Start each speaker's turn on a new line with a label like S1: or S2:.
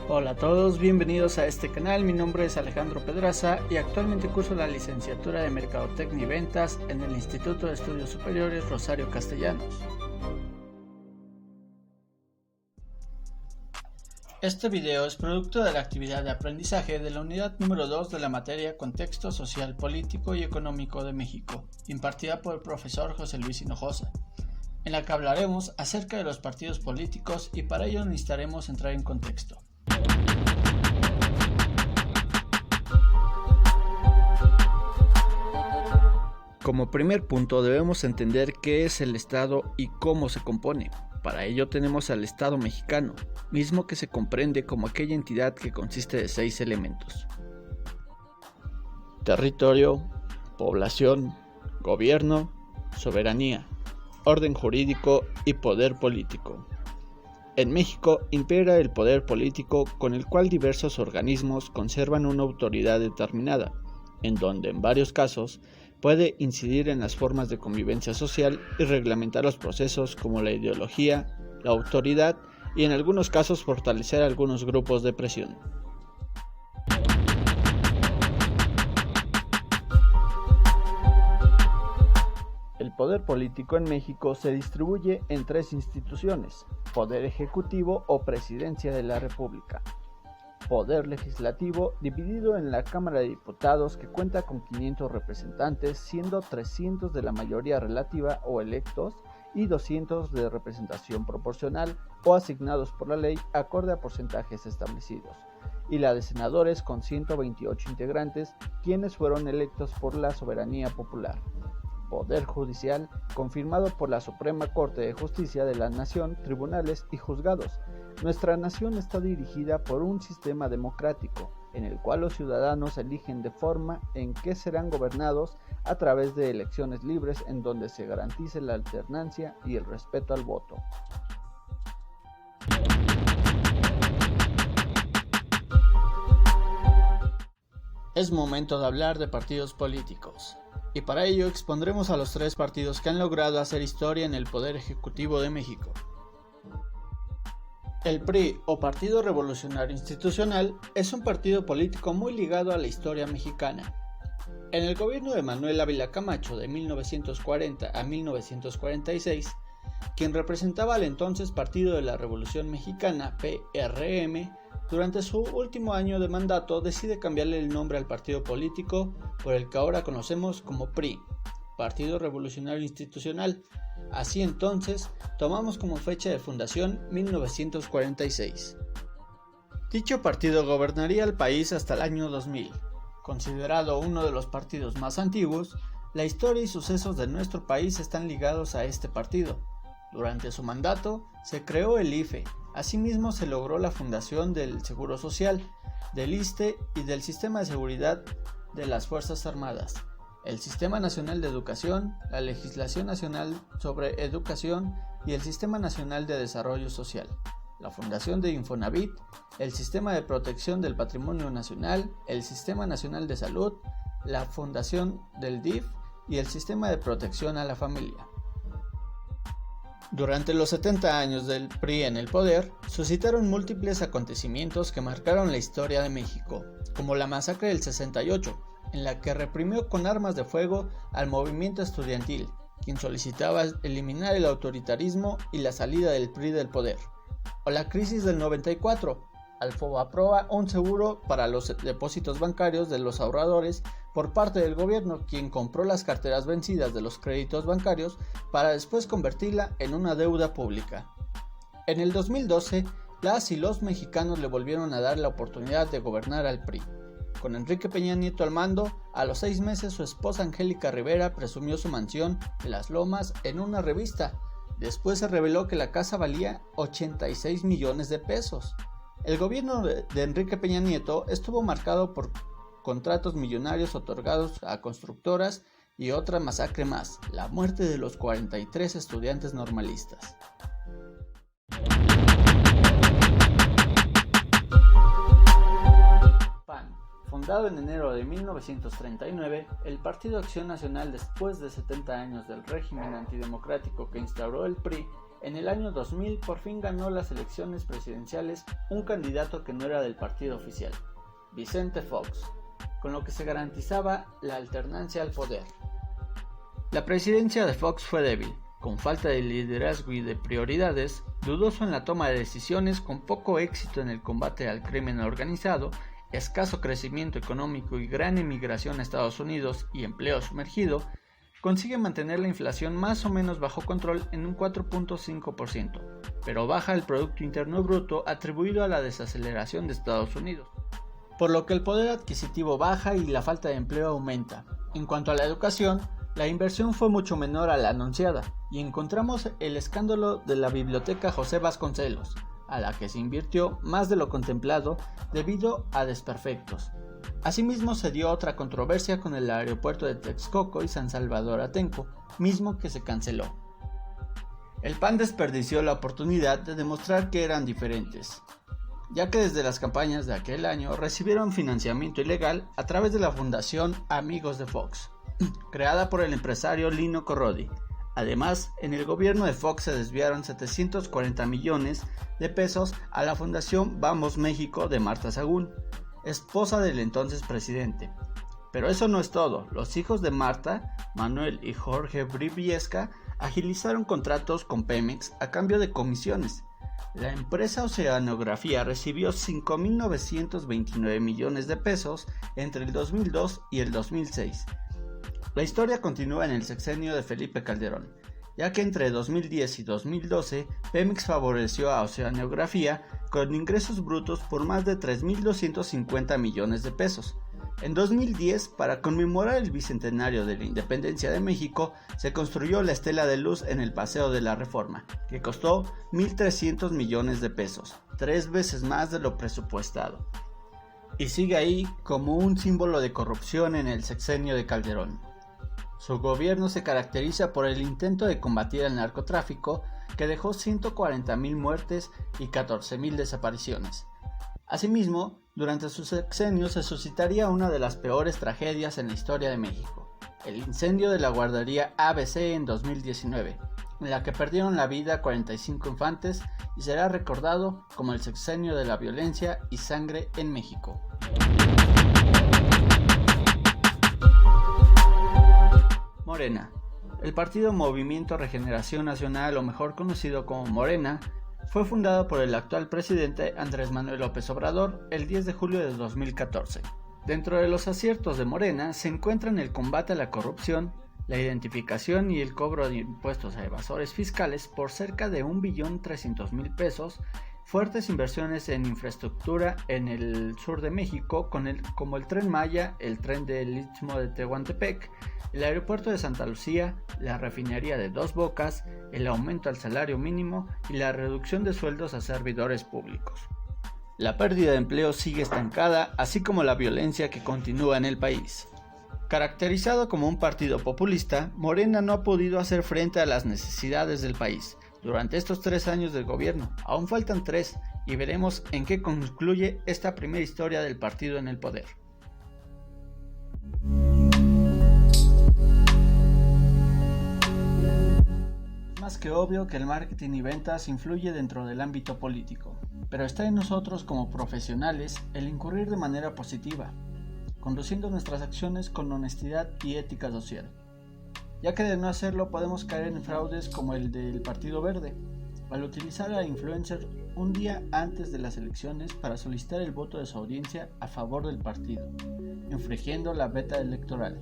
S1: Hola a todos, bienvenidos a este canal. Mi nombre es Alejandro Pedraza y actualmente curso la licenciatura de Mercadotecnia y Ventas en el Instituto de Estudios Superiores Rosario Castellanos. Este video es producto de la actividad de aprendizaje de la unidad número 2 de la materia Contexto Social, Político y Económico de México, impartida por el profesor José Luis Hinojosa, en la que hablaremos acerca de los partidos políticos y para ello necesitaremos entrar en contexto. Como primer punto debemos entender qué es el Estado y cómo se compone. Para ello tenemos al Estado mexicano, mismo que se comprende como aquella entidad que consiste de 6 elementos: territorio, población, gobierno, soberanía, orden jurídico y poder político. En México impera el poder político, con el cual diversos organismos conservan una autoridad determinada, en donde en varios casos puede incidir en las formas de convivencia social y reglamentar los procesos como la ideología, la autoridad y en algunos casos fortalecer algunos grupos de presión. El poder político en México se distribuye en 3 instituciones: Poder Ejecutivo o Presidencia de la República, Poder Legislativo, dividido en la Cámara de Diputados, que cuenta con 500 representantes, siendo 300 de la mayoría relativa o electos y 200 de representación proporcional o asignados por la ley acorde a porcentajes establecidos, y la de senadores con 128 integrantes, quienes fueron electos por la soberanía popular. Poder Judicial, confirmado por la Suprema Corte de Justicia de la Nación, tribunales y juzgados. Nuestra nación está dirigida por un sistema democrático, en el cual los ciudadanos eligen de forma en que serán gobernados a través de elecciones libres en donde se garantice la alternancia y el respeto al voto. Es momento de hablar de partidos políticos, y para ello expondremos a los 3 partidos que han logrado hacer historia en el Poder Ejecutivo de México. El PRI, o Partido Revolucionario Institucional, es un partido político muy ligado a la historia mexicana. En el gobierno de Manuel Ávila Camacho de 1940 a 1946, quien representaba al entonces Partido de la Revolución Mexicana, PRM, durante su último año de mandato decide cambiarle el nombre al partido político por el que ahora conocemos como PRI, Partido Revolucionario Institucional. Así entonces, tomamos como fecha de fundación 1946. Dicho partido gobernaría el país hasta el año 2000. Considerado uno de los partidos más antiguos, la historia y sucesos de nuestro país están ligados a este partido. Durante su mandato se creó el IFE, asimismo se logró la fundación del Seguro Social, del ISSSTE y del Sistema de Seguridad de las Fuerzas Armadas, el Sistema Nacional de Educación, la Legislación Nacional sobre Educación y el Sistema Nacional de Desarrollo Social, la fundación de Infonavit, el Sistema de Protección del Patrimonio Nacional, el Sistema Nacional de Salud, la fundación del DIF y el Sistema de Protección a la Familia. Durante los 70 años del PRI en el poder, suscitaron múltiples acontecimientos que marcaron la historia de México, como la masacre del 68, en la que reprimió con armas de fuego al movimiento estudiantil, quien solicitaba eliminar el autoritarismo y la salida del PRI del poder, o la crisis del 94, al Fobaproa, un seguro para los depósitos bancarios de los ahorradores por parte del gobierno, quien compró las carteras vencidas de los créditos bancarios para después convertirla en una deuda pública. En el 2012, las y los mexicanos le volvieron a dar la oportunidad de gobernar al PRI. Con Enrique Peña Nieto al mando, a los 6 meses su esposa Angélica Rivera presumió su mansión en Las Lomas en una revista. Después se reveló que la casa valía 86 millones de pesos. El gobierno de Enrique Peña Nieto estuvo marcado por contratos millonarios otorgados a constructoras y otra masacre más, la muerte de los 43 estudiantes normalistas. PAN. Fundado en enero de 1939, el Partido Acción Nacional, después de 70 años del régimen antidemocrático que instauró el PRI, En el año 2000 por fin ganó las elecciones presidenciales un candidato que no era del partido oficial, Vicente Fox, con lo que se garantizaba la alternancia al poder. La presidencia de Fox fue débil, con falta de liderazgo y de prioridades, dudoso en la toma de decisiones, con poco éxito en el combate al crimen organizado, escaso crecimiento económico y gran emigración a Estados Unidos y empleo sumergido, consigue mantener la inflación más o menos bajo control en un 4.5%, pero baja el Producto Interno Bruto atribuido a la desaceleración de Estados Unidos, por lo que el poder adquisitivo baja y la falta de empleo aumenta. En cuanto a la educación, la inversión fue mucho menor a la anunciada, y encontramos el escándalo de la Biblioteca José Vasconcelos, a la que se invirtió más de lo contemplado debido a desperfectos. Asimismo se dio otra controversia con el aeropuerto de Texcoco y San Salvador Atenco, mismo que se canceló. El PAN desperdició la oportunidad de demostrar que eran diferentes, ya que desde las campañas de aquel año recibieron financiamiento ilegal a través de la Fundación Amigos de Fox, creada por el empresario Lino Corrodi. Además, en el gobierno de Fox se desviaron 740 millones de pesos a la Fundación Vamos México de Marta Sagún, esposa del entonces presidente. Pero eso no es todo. Los hijos de Marta, Manuel y Jorge Briviesca, agilizaron contratos con Pemex a cambio de comisiones. La empresa Oceanografía recibió 5.929 millones de pesos entre el 2002 y el 2006. La historia continúa en el sexenio de Felipe Calderón, ya que entre 2010 y 2012 Pemex favoreció a Oceanografía con ingresos brutos por más de 3.250 millones de pesos. En 2010, para conmemorar el bicentenario de la independencia de México, se construyó la Estela de Luz en el Paseo de la Reforma, que costó 1.300 millones de pesos, 3 veces más de lo presupuestado. Y sigue ahí como un símbolo de corrupción en el sexenio de Calderón. Su gobierno se caracteriza por el intento de combatir el narcotráfico, que dejó 140.000 muertes y 14.000 desapariciones. Asimismo, durante su sexenio se suscitaría una de las peores tragedias en la historia de México, el incendio de la guardería ABC en 2019, en la que perdieron la vida 45 infantes y será recordado como el sexenio de la violencia y sangre en México. Morena. El partido Movimiento Regeneración Nacional, o mejor conocido como Morena, fue fundado por el actual presidente Andrés Manuel López Obrador el 10 de julio de 2014. Dentro de los aciertos de Morena se encuentran el combate a la corrupción, la identificación y el cobro de impuestos a evasores fiscales por cerca de 1.300.000 pesos, fuertes inversiones en infraestructura en el sur de México como el Tren Maya, el tren del Istmo de Tehuantepec, el aeropuerto de Santa Lucía, la refinería de Dos Bocas, el aumento al salario mínimo y la reducción de sueldos a servidores públicos. La pérdida de empleo sigue estancada, así como la violencia que continúa en el país. Caracterizado como un partido populista, Morena no ha podido hacer frente a las necesidades del país durante estos 3 años del gobierno. Aún faltan 3 y veremos en qué concluye esta primera historia del partido en el poder. Es más que obvio que el marketing y ventas influye dentro del ámbito político, pero está en nosotros como profesionales el incurrir de manera positiva, conduciendo nuestras acciones con honestidad y ética social, ya que de no hacerlo podemos caer en fraudes como el del Partido Verde, al utilizar a influencers un día antes de las elecciones para solicitar el voto de su audiencia a favor del partido, infringiendo la veta electoral.